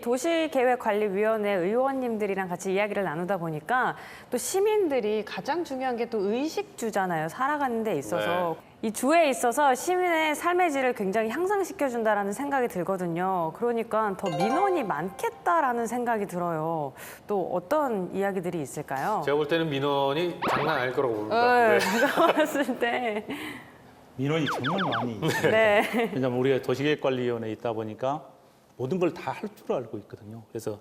도시계획관리위원회 의원님들이랑 같이 이야기를 나누다 보니까 또 시민들이 가장 중요한 게 또 의식주잖아요. 살아가는 데 있어서. 이 주에 있어서 시민의 삶의 질을 굉장히 향상시켜준다라는 생각이 들거든요. 그러니까 더 민원이 많겠다라는 생각이 들어요. 또 어떤 이야기들이 있을까요? 제가 볼 때는 민원이 장난 아닐 거라고 봅니다. 네, 제가 봤을 때. 민원이 정말 많이 있습니다. 네. 왜냐하면 우리가 도시계획관리위원회에 있다 보니까 모든 걸 다 할 줄 알고 있거든요. 그래서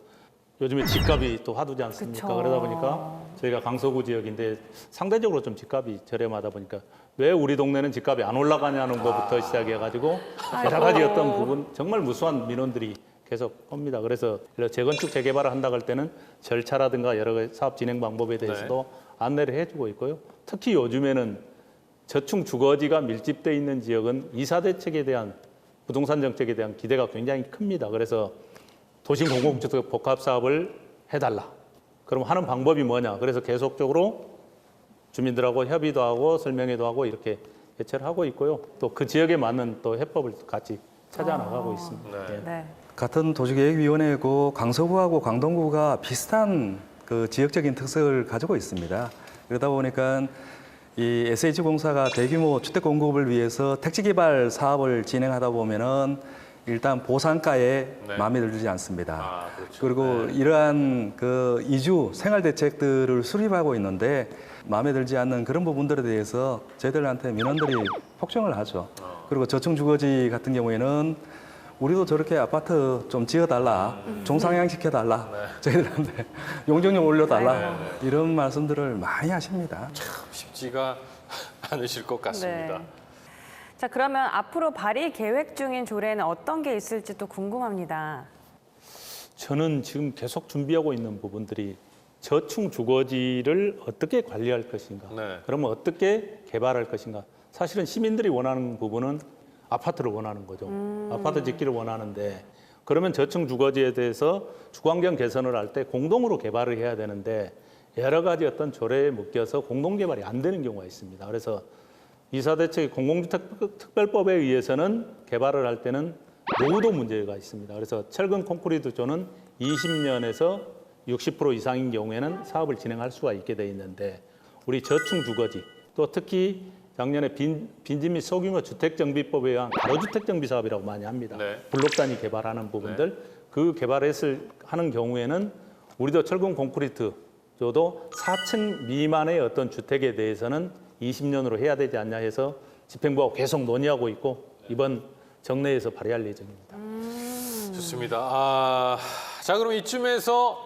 요즘에 집값이 또 화두지 않습니까? 그쵸. 그러다 보니까 저희가 강서구 지역인데 상대적으로 좀 집값이 저렴하다 보니까 왜 우리 동네는 집값이 안 올라가냐는 것부터 시작해가지고 여러 가지 어떤 부분 정말 무수한 민원들이 계속 옵니다. 그래서 재건축 재개발을 한다고 할 때는 절차라든가 여러 가지 사업 진행 방법에 대해서도 안내를 해주고 있고요. 특히 요즘에는 저층 주거지가 밀집돼 있는 지역은 이사 대책에 대한 부동산 정책에 대한 기대가 굉장히 큽니다. 그래서 도심 공공주택 복합 사업을 해달라. 그럼 하는 방법이 뭐냐? 그래서 계속적으로 주민들하고 협의도 하고 설명회도 하고 이렇게 개최를 하고 있고요. 또 그 지역에 맞는 또 해법을 같이 찾아 나가고 있습니다. 네. 네. 같은 도시계획위원회고 강서구하고 광동구가 비슷한 그 지역적인 특색을 가지고 있습니다. 그러다 보니까 이 SH공사가 대규모 주택 공급을 위해서 택지 개발 사업을 진행하다 보면은 일단 보상가에 네. 마음에 들지 않습니다. 아, 그렇죠. 그리고 네. 이러한 그 이주 생활 대책들을 수립하고 있는데 마음에 들지 않는 그런 부분들에 대해서 저희들한테 민원들이 폭증을 하죠. 그리고 저층 주거지 같은 경우에는 우리도 저렇게 아파트 좀 지어달라, 종상향 시켜달라, 저희들한테 용적률 올려달라 이런 말씀들을 많이 하십니다. 쉽지가 않으실 것 같습니다. 네. 자, 그러면 앞으로 발의 계획 중인 조례는 어떤 게 있을지 또 궁금합니다. 저는 지금 계속 준비하고 있는 부분들이 저층 주거지를 어떻게 관리할 것인가, 네. 그러면 어떻게 개발할 것인가. 사실은 시민들이 원하는 부분은 아파트를 원하는 거죠. 아파트 짓기를 원하는데 그러면 저층 주거지에 대해서 주거환경 개선을 할 때 공동으로 개발을 해야 되는데 여러 가지 어떤 조례에 묶여서 공동 개발이 안 되는 경우가 있습니다. 그래서 이사대책 공공주택특별법에 의해서는 개발을 할 때는 노후도 문제가 있습니다. 그래서 철근 콘크리트조는 20년에서 60% 이상인 경우에는 사업을 진행할 수가 있게 돼 있는데 우리 저층 주거지 또 특히 작년에 빈집 및 소규모 주택정비법에 의한 가로주택정비 사업이라고 많이 합니다. 네. 블록 단위 개발하는 부분들 그 개발을 하는 경우에는 우리도 철근 콘크리트조도 4층 미만의 어떤 주택에 대해서는 20년으로 해야 되지 않냐 해서 집행부하고 계속 논의하고 있고 이번 정례에서 발의할 예정입니다. 좋습니다. 자, 그럼 이쯤에서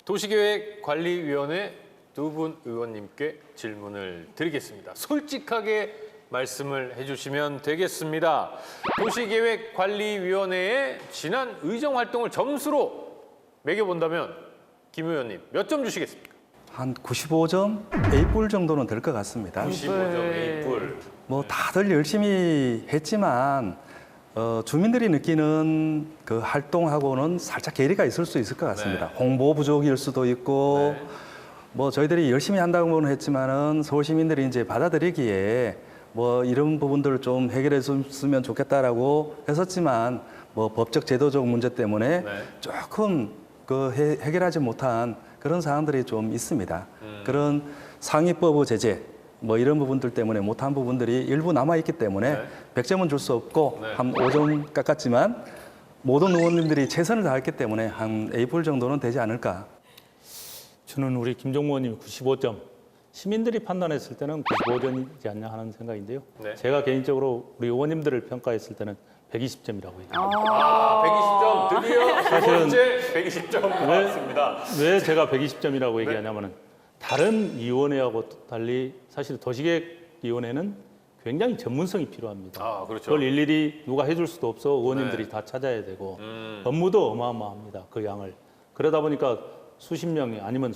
도시계획관리위원회 두 분 의원님께 질문을 드리겠습니다. 솔직하게 말씀을 해주시면 되겠습니다. 도시계획관리위원회의 지난 의정활동을 점수로 매겨본다면 김 의원님 몇 점 주시겠습니까? 한 95점, A뿔 정도는 될 것 같습니다. 95점 A뿔. 뭐 다들 열심히 했지만 주민들이 느끼는 그 활동하고는 살짝 괴리가 있을 수 있을 것 같습니다. 네. 홍보 부족일 수도 있고 네. 뭐 저희들이 열심히 한다고는 했지만은 서울 시민들이 이제 받아들이기에 뭐 이런 부분들을 좀 해결해 줬으면 좋겠다라고 했었지만 뭐 법적 제도적 문제 때문에 네. 조금 그 해결하지 못한 그런 사항들이 좀 있습니다. 그런 상위법의 제재 뭐 이런 부분들 때문에 못한 부분들이 일부 남아있기 때문에 네. 100점은 줄 수 없고 네. 한 5점 깎았지만 모든 의원님들이 최선을 다했기 때문에 한 A뿔 정도는 되지 않을까. 저는 우리 김종무 의원님이 95점, 시민들이 판단했을 때는 95점이지 않냐 하는 생각인데요. 네. 제가 개인적으로 우리 의원님들을 평가했을 때는 120점이라고 해요. 120점 드디어 두 사실은 번째 120점 나왔습니다. 왜 제가 120점이라고 얘기하냐면은 다른 위원회하고 달리 사실 도시계획위원회는 굉장히 전문성이 필요합니다. 아, 그렇죠. 그걸 일일이 누가 해줄 수도 없어 의원님들이 다 찾아야 되고 업무도 어마어마합니다. 그 양을. 그러다 보니까 수십 명이 아니면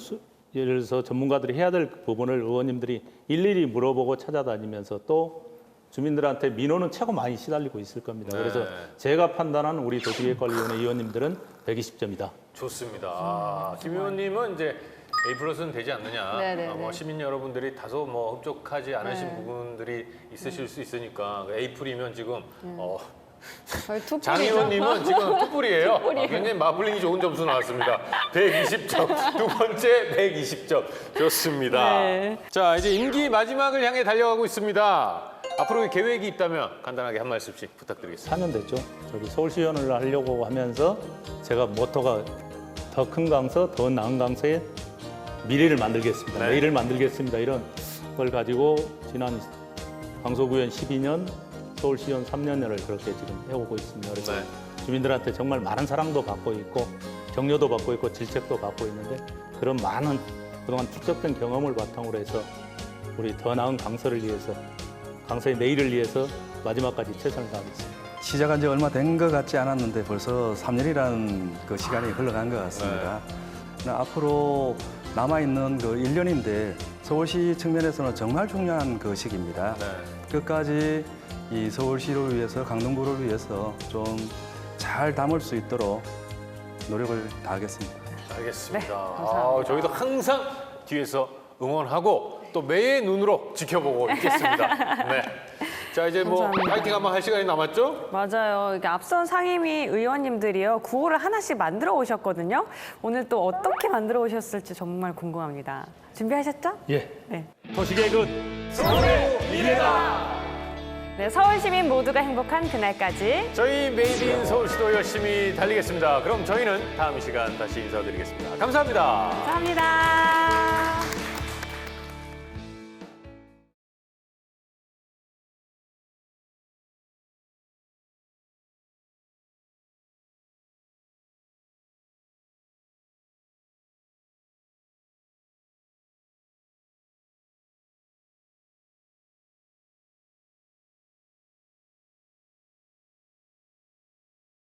예를 들어서 전문가들이 해야 될 부분을 의원님들이 일일이 물어보고 찾아다니면서 또 주민들한테 민원은 최고 많이 시달리고 있을 겁니다. 네. 그래서 제가 판단한 우리 도시계획관리위원회 의원님들은 120점이다. 좋습니다. 김 의원님은 이제 A 플러스는 되지 않느냐. 네네네. 뭐 시민 여러분들이 다소 뭐 흡족하지 않으신 네. 부분들이 있으실 수 있으니까 A 풀이면 지금 투뿔이죠. 장 의원님은 지금 투뿔이에요. 굉장히 마블링이 좋은 점수 나왔습니다. 120점. 두 번째 120점. 좋습니다. 네. 자, 이제 임기 마지막을 향해 달려가고 있습니다. 앞으로 계획이 있다면 간단하게 한 말씀씩 부탁드리겠습니다. 4년 됐죠. 저기 서울시의원을 하려고 하면서 제가 모토가 더 큰 강서, 더 나은 강서의 미래를 만들겠습니다. 네. 내일을 만들겠습니다. 이런 걸 가지고 지난 강서구의원 12년, 서울시의원 3년여를 그렇게 지금 해오고 있습니다. 그래서 네. 주민들한테 정말 많은 사랑도 받고 있고 격려도 받고 있고 질책도 받고 있는데 그런 많은 그동안 축적된 경험을 바탕으로 해서 우리 더 나은 강서를 위해서 강서의 내일을 위해서 마지막까지 최선을 다하겠습니다. 시작한 지 얼마 된 것 같지 않았는데 벌써 3년이라는 그 시간이 흘러간 것 같습니다. 앞으로 남아있는 그 1년인데 서울시 측면에서는 정말 중요한 그 시기입니다. 네. 끝까지 이 서울시를 위해서, 강동구를 위해서 좀 잘 담을 수 있도록 노력을 다하겠습니다. 알겠습니다. 네, 감사합니다. 저희도 항상 뒤에서 응원하고 또 매의 눈으로 지켜보고 있겠습니다. 네. 자, 이제 뭐 감사합니다. 파이팅 한번 할 시간이 남았죠? 맞아요. 이게 앞선 상임위 의원님들이요 구호를 하나씩 만들어 오셨거든요. 오늘 또 어떻게 만들어 오셨을지 정말 궁금합니다. 준비하셨죠? 예. 네. 도시계획 서울의 미래다. 네, 서울 시민 모두가 행복한 그날까지. 저희 메이드 인 서울시도 열심히 달리겠습니다. 그럼 저희는 다음 시간 다시 인사드리겠습니다. 감사합니다. 감사합니다.